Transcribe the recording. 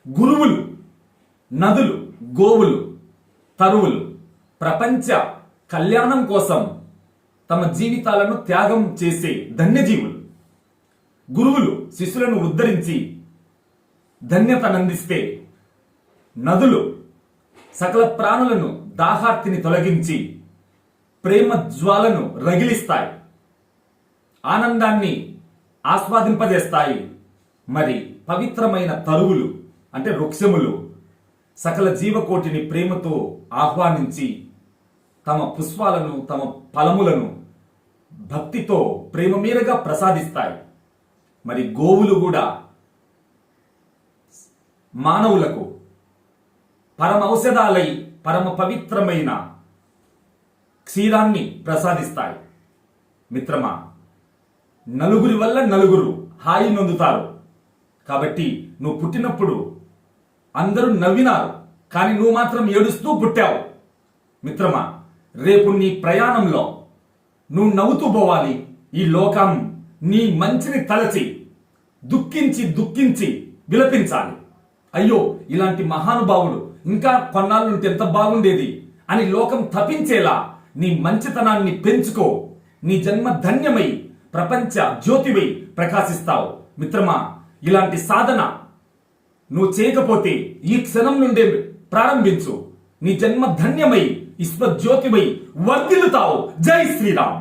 గురువులు, నదులు, గోవులు, తరువులు ప్రపంచ కళ్యాణం కోసం తమ జీవితాలను త్యాగం చేసే ధన్యజీవులు. గురువులు శిష్యులను ఉద్ధరించి ధన్యతనందిస్తే, నదులు సకల ప్రాణులను దాహార్తిని తొలగించి ప్రేమ జ్వాలను రగిలిస్తాయి, ఆనందాన్ని ఆస్వాదింపజేస్తాయి. మరి పవిత్రమైన తరువులు అంటే వృక్షములు సకల జీవకోటిని ప్రేమతో ఆహ్వానించి తమ పుష్పాలను, తమ ఫలములను భక్తితో ప్రేమ మీరగా ప్రసాదిస్తాయి. మరి గోవులు కూడా మానవులకు పరమ ఔషధాలై పరమ పవిత్రమైన క్షీరాన్ని ప్రసాదిస్తాయి. మిత్రమా, నలుగురి వల్ల నలుగురు హాయి నొందుతారు. కాబట్టి నువ్వు పుట్టినప్పుడు అందరూ నవ్వినారు, కానీ నువ్వు మాత్రం ఏడుస్తూ పుట్టావు. మిత్రమా, రేపు నీ ప్రయాణంలో నువ్వు నవ్వుతూ పోవాలి. ఈ లోకం నీ మంచిని తలచి దుఃఖించి దుఃఖించి విలపించాలి. అయ్యో, ఇలాంటి మహానుభావుడు ఇంకా కొన్నాళ్ళుంటే ఎంత బాగుండేది అని లోకం తపించేలా నీ మంచితనాన్ని పెంచుకో. నీ జన్మ ధన్యమై ప్రపంచ జ్యోతివై ప్రకాశిస్తావు. మిత్రమా, ఇలాంటి సాధన నువ్వు చేయకపోతే ఈ క్షణం నుండే ప్రారంభించు. నీ జన్మ ధన్యమై విశ్వజ్యోతివై వర్ధిల్లుతావు. జై శ్రీరామ్.